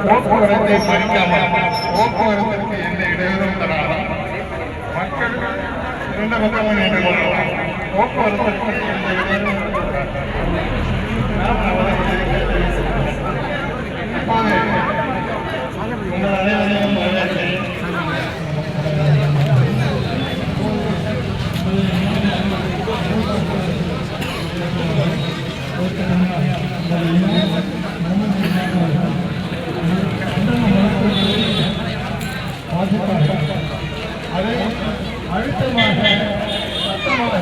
போக்குவரத்தை மறிக்காமல் போக்குவரத்திற்கு எந்த இடையூறும் தராமல் மக்கள் இரண்டு பக்கமும் நின்று கொள்ளலாம். போக்குவரத்திற்கு எந்த இடையூறும் உங்கள் அனைவரையும் வரவேற்கிறேன். அதை அழுத்தமாக சத்தமாக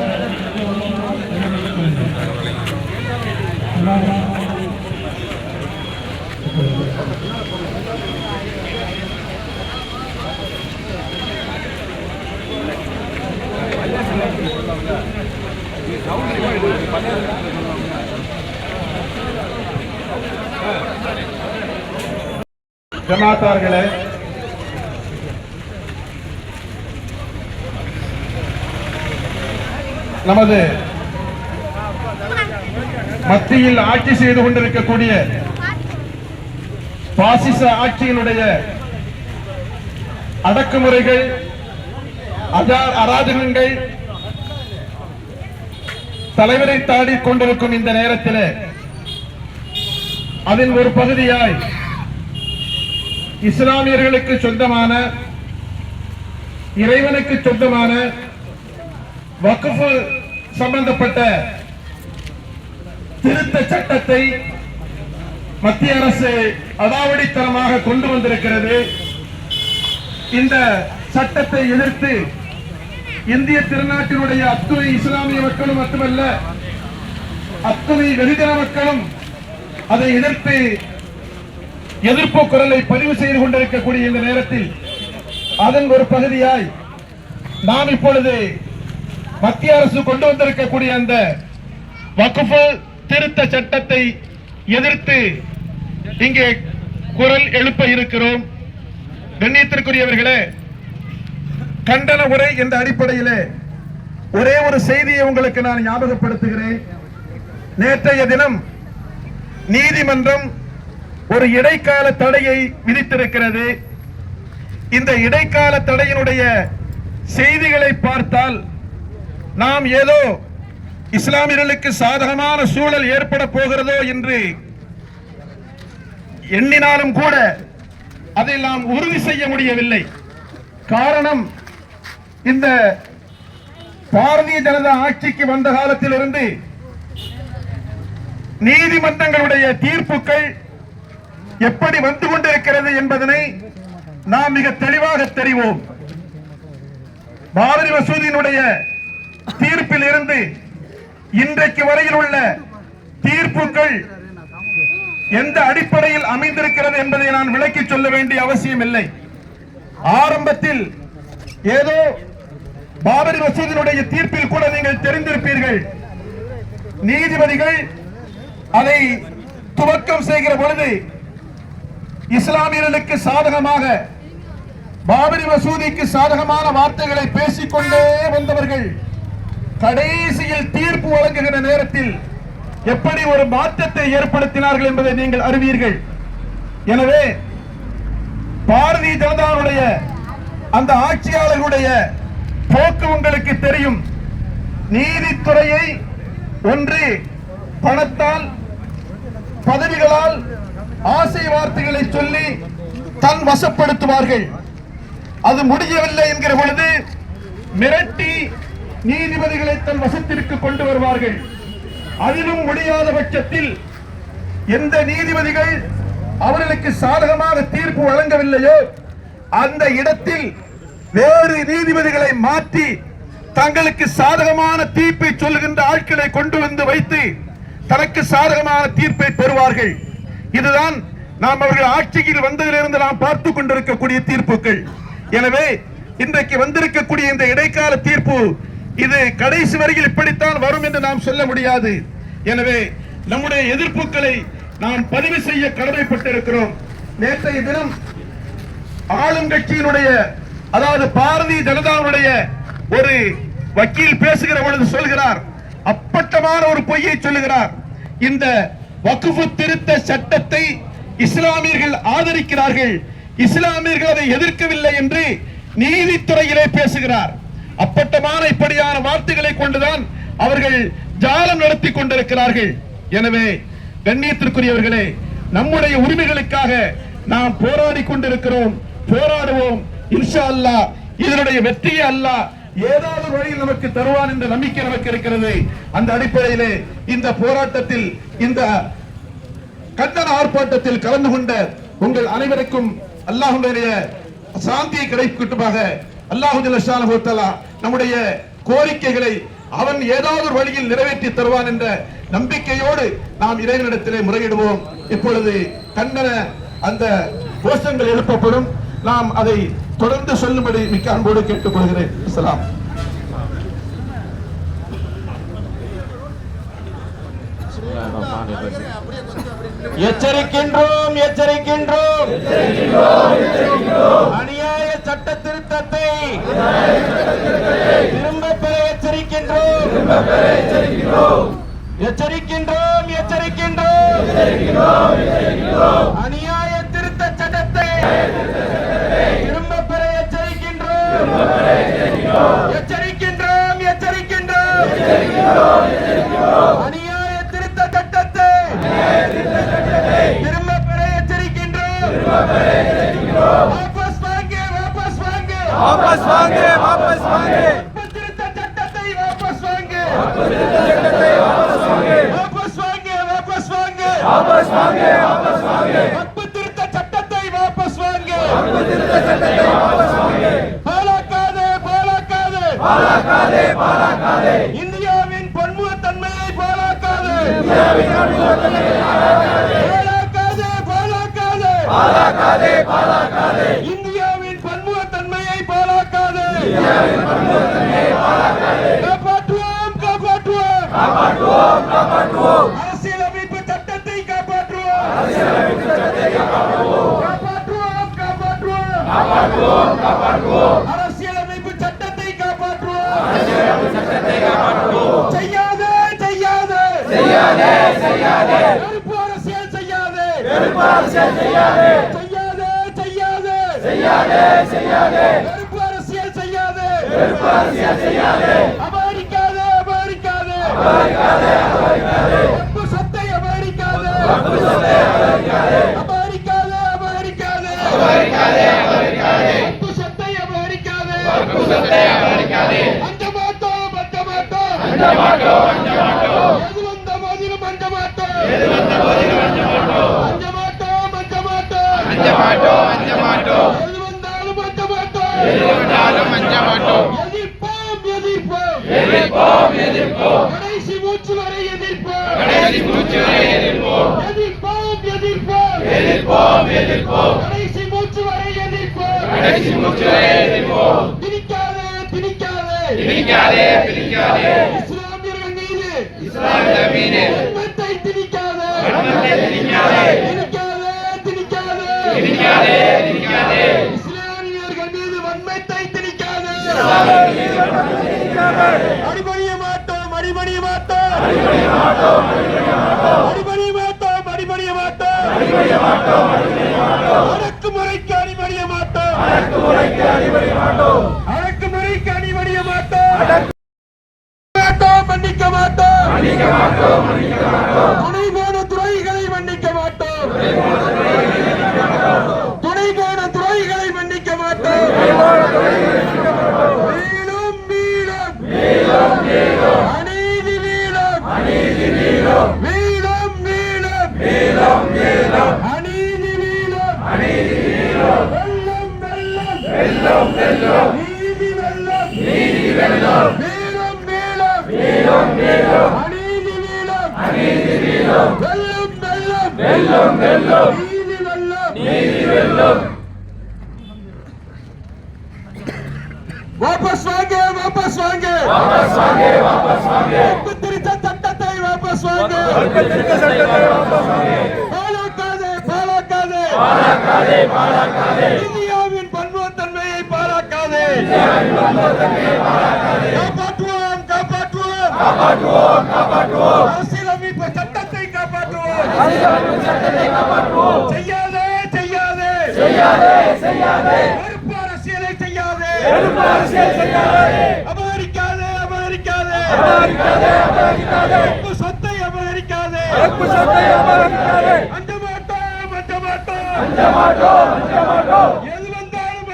ஜமாத்தார்களே, நமது மத்தியில் ஆட்சி செய்து கொண்டிருக்கக்கூடிய பாசிச ஆட்சியினுடைய அடக்குமுறைகள், அராஜகங்கள் தலைவரை தாடி கொண்டிருக்கும் இந்த நேரத்தில் அதன் ஒரு பகுதியாய் இஸ்லாமியர்களுக்கு சொந்தமான, இறைவனுக்கு சொந்தமான வக்ஃப் சம்பந்தப்பட்ட திருத்த சட்டத்தை மத்திய அரசு அடாவடித்தனமாக கொண்டு வந்திருக்கிறது. இந்த சட்டத்தை எதிர்த்து இந்திய திருநாட்டினுடைய அத்துணை இஸ்லாமிய மக்களும் மட்டுமல்ல, அத்துணை வெகுஜன மக்களும் அதை எதிர்த்து எதிர்ப்பு குரலை பதிவு செய்து கொண்டிருக்கக்கூடிய இந்த நேரத்தில் அதன் ஒரு பகுதியாய் நாம் இப்பொழுது மத்திய அரசு கொண்டு வந்திருக்கக்கூடிய அந்த வக்ஃப் திருத்த சட்டத்தை எதிர்த்து இங்கே குரல் எழுப்ப இருக்கிறோம். கண்ணியத்திற்குரியவர்களே, கண்டன உரை என்ற அடிப்படையிலே ஒரே ஒரு செய்தியை உங்களுக்கு நான் ஞாபகப்படுத்துகிறேன். நேற்றைய தினம் நீதிமன்றம் ஒரு இடைக்கால தடையை விதித்திருக்கிறது. இந்த இடைக்கால தடையினுடைய செய்திகளை பார்த்தால் நாம் ஏதோ இஸ்லாமியர்களுக்கு சாதகமான சூழல் ஏற்பட போகிறதோ என்று எண்ணினாலும் கூட அதை நாம் உறுதி செய்ய முடியவில்லை. காரணம், இந்த பாரதிய ஜனதா ஆட்சிக்கு வந்த காலத்திலிருந்து நீதிமன்றங்களுடைய தீர்ப்புகள் எப்படி வந்து கொண்டிருக்கிறது என்பதனை நாம் மிக தெளிவாக தெரிவோம். பாபரி மசூதியினுடைய தீர்ப்பில் இருந்து இன்றைக்கு வரையில் உள்ள தீர்ப்புகள் எந்த அடிப்படையில் அமைந்திருக்கிறது என்பதை நான் விளக்கி சொல்ல வேண்டிய அவசியம் இல்லை. ஆரம்பத்தில் ஏதோ பாபரி மசூதியினுடைய தீர்ப்பில் கூட நீங்கள் தெரிந்திருப்பீர்கள், நீதிபதிகள் அதை துவக்கம் செய்கிற பொழுது இஸ்லாமியர்களுக்கு சாதகமாக, பாபரி மசூதிக்கு சாதகமான வார்த்தைகளை பேசிக்கொண்டே வந்தவர்கள் கடைசியில் தீர்ப்பு வழங்குகிற நேரத்தில் எப்படி ஒரு மாற்றத்தை ஏற்படுத்தினார்கள் என்பதை நீங்கள் அறிவீர்கள். எனவே பாரதிய ஜனதாவுடைய அந்த ஆட்சியாளர்களுடைய போக்கு உங்களுக்கு தெரியும். நீதித்துறையை ஒன்று பணத்தால், பதவிகளால், ஆசை வார்த்தைகளை சொல்லி தன் வசப்படுத்துவார்கள். அது முடியவில்லை என்கிற பொழுது மிரட்டி நீதிபதிகளை தன் வசத்திற்கு கொண்டு வருவார்கள். அதிலும் முடியாத பட்சத்தில் எந்த நீதிபதிகள் அவர்களுக்கு சாதகமாக தீர்ப்பு வழங்கவில்லையோ அந்த இடத்தில் வேறு நீதிபதிகளை மாற்றி தங்களுக்கு சாதகமான தீர்ப்பை சொல்லுகின்ற ஆட்களை கொண்டு வந்து வைத்து தனக்கு சாதகமான தீர்ப்பை பெறுவார்கள். இதுதான் நாம் அவர்கள் ஆட்சியில் வந்ததிலிருந்து நாம் பார்த்துக் கொண்டிருக்கக்கூடிய தீர்ப்புகள். எனவே இன்றைக்கு வந்திருக்கக்கூடிய இந்த இடைக்கால தீர்ப்பு இது கடைசி வரையில் இப்படித்தான் வரும் என்று நாம் சொல்ல முடியாது. எனவே நம்முடைய எதிர்ப்புகளை நாம் பதிவு செய்ய கடமைப்பட்டிருக்கிறோம். நேற்றைய தினம் ஆளுங்கட்சியினுடைய, அதாவது பாரதிய ஜனதாவுடைய ஒரு வக்கீல் பேசுகிற பொழுது சொல்கிறார், அப்பட்டமான ஒரு பொய்யை சொல்லுகிறார். இந்த வக்ஃப் திருத்த சட்டத்தை இஸ்லாமியர்கள் ஆதரிக்கிறார்கள், இஸ்லாமியர்கள் அதை எதிர்க்கவில்லை என்று நீதித்துறையிலே பேசுகிறார். அப்பட்டமான இப்படியான வார்த்தைகளை கொண்டுதான் அவர்கள் ஜாலம் நடத்தி கொண்டிருக்கிறார்கள். எனவே கண்ணியத்திற்குரியவர்களே, நம்முடைய உரிமைகளுக்காக நாம் போராடி கொண்டிருக்கிறோம், போராடுவோம். இன்ஷா அல்லாஹ் இதனுடைய வெற்றியை அல்லாஹ் ஏதாவது வழியில் நமக்கு தருவான் என்ற நம்பிக்கை நமக்கு இருக்கிறது. அந்த அடிப்படையிலே இந்த போராட்டத்தில், இந்த கண்டன ஆர்ப்பாட்டத்தில் கலந்து கொண்ட உங்கள் அனைவருக்கும் அல்லாஹ்வுடைய சாந்தியை கிடைக்கட்டுமாக. அல்லாஹ் ஜல்ல ஷானஹு வ தஆலா நம்முடைய கோரிக்கைகளை அவன் ஏதாவது ஒரு வழியில் நிறைவேற்றி தருவான் என்ற நம்பிக்கையோடு நாம் இறைவனிடத்திலே முறையிடுவோம். இப்பொழுது கண்டன அந்த கோஷங்கள் எழுப்பப்படும். நாம் அதை தொடர்ந்து சொல்லும்படி மிக்க அன்போடு கேட்டுக்கொள்கிறேன். அஸ்ஸலாம். எச்சரிக்கின்றோம், எச்சரிக்கின்றோம், அநியாய சட்ட திருத்தத்தை திரும்ப பெற எச்சரிக்கின்றோம், எச்சரிக்கின்றோம், எச்சரிக்கின்றோம், அநியாய திருத்த சட்டத்தை திரும்ப பெற எச்சரிக்கின்றோம், எச்சரிக்கின்றோம், எச்சரிக்கின்றோம், அநியாய திருத்த சட்டத்தை திரும்ப பெற எச்சரிக்கின்றோம். வாபஸ் வாங்க, வாபஸ் வாங்க, வாபஸ் வாங்க, வாபஸ் வாங்க, திருத்த சட்டத்தை வாபஸ் வாங்க, வாபஸ் வாங்க, வாபஸ் வாங்க, வாபஸ் வாங்க, வாபஸ் வாங்க, வாபஸ் வாங்க, திருத்த சட்டத்தை வாபஸ் வாங்க, திருத்த சட்டத்தை வாபஸ் வாங்க, பாலக்காதே, பாலக்காதே, பாலக்காதே, பாலக்காதே, இந்தியாவின் பன்முகத்தன்மையை பாலக்காதே, இந்தியாவின் பன்முகத்தன்மையை பாலக்காதே, பாலக்காதே, பாலக்காதே, பாலக்காதே, இந்தியாவின் பன்முகத்தன்மையை பாலக்காதே, இந்தியாவின் பன்முகத்தன்மையை பாலக்காதே, காப்பாற்றுவோம், காப்பாற்றுவோம், காப்பாற்றுவோம், காப்பாற்றுவோம், அரசியலமைப்பு சட்டத்தை காப்பாற்றுவோம், அரசியலமைப்பு சட்டத்தை காப்பாற்றுவோம், காப்பாற்றுவோம், காப்பாற்றுவோம், காப்பாற்றுவோம், காப்பாற்றுவோம், அரசியலமைப்பு செய்யாதே வெறுப்பு அரசியல் செய்யாதே அபகரிக்காதே வக்பு சொத்தை அபகரிக்காதே வக்பு சொத்தை அபகரிக்காதே அஞ்ச மாட்டோம் எது வந்த போதிலும் அஞ்ச மாட்டோம் எது வந்தாலும் அஞ்ச மாட்டோம் எதிர்ப்போம் கடைசி மூச்சு வரை எதிர்ப்போம் கடைசி மூச்சு வரை எதிர்ப்போம் திணிக்காதே இஸ்லாமியர்கள் மீது வன்மத்தை திணிக்காதே இஸ்லாமியர்கள் மீது வன்மத்தை திணிக்காதே அடிபணிய மாட்டோம் அடக்குமுறைக்கு அடிபணிய மாட்டோம் மன்னிக்க மாட்டோம் துணை போன துறைகளை மன்னிக்க மாட்டோம் மீளும் அநீதி வீழும் அநீதி வீழும் வெல்லும் நீதி வெல்லும் வீழும் அநீதி வீழும் வெல்லும் நீதி வெல்லும் वापस मांगे वक्फ திருத்த சட்டத்தை வாபஸ் வாங்கு பாழாக்காதே இந்தியாவின் பன்முகத்தன்மையை பாழாக்காதே காப்பாற்றுவோம் அரசியலமைப்பு சட்டத்தை காப்பாற்றுவோம் செய்யாதே வெறுப்பு அரசியலை செய்யாதே அபகரிக்காதே வக்ஃபு சொத்தை அபகரிக்காதே அஞ்ச மாட்டோம் எது வந்தாலும்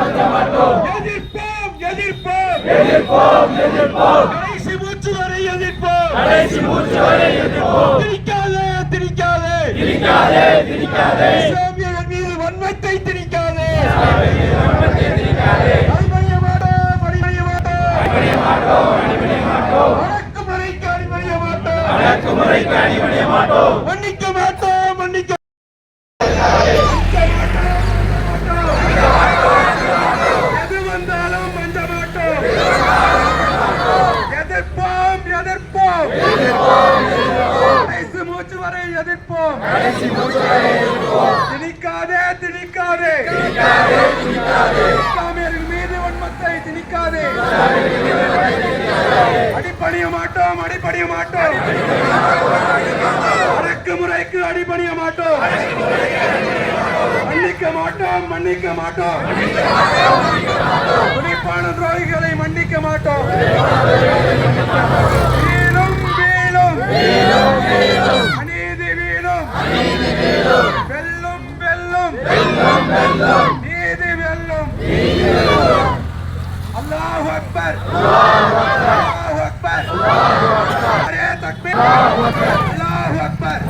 அஞ்ச மாட்டோம் எதிர்ப்போம் கடைசி மூச்சு வரை எதிர்ப்போம் திணிக்காதே இஸ்லாமியர்கள் மீது வன்மத்தை திணிக்காதே அடிபணிய மாட்டோம் அடக்குமுறைக்கு அடிபணிய மாட்டோம் மன்னிக்க மாட்டோம் எது வந்தாலும் அஞ்ச மாட்டோம் எதிர்ப்போம் கடைசி மூச்சு வரை எதிர்ப்போம் திணிக்காதே இஸ்லாமியர்கள் மீது வன்மத்தை திணிக்காதே அடிபணிய மாட்டோம் அடக்குமுறைக்கு அடிபணிய மாட்டோம் மன்னிக்க மாட்டோம் துணிப்பான துரோகிகளை மன்னிக்க மாட்டோம் வீழும் அநீதி வீழும் வெல்லும் நீதி வெல்லும் அல்லாஹு அக்பர் அரே தக்பீர் அல்லாஹு அக்பர்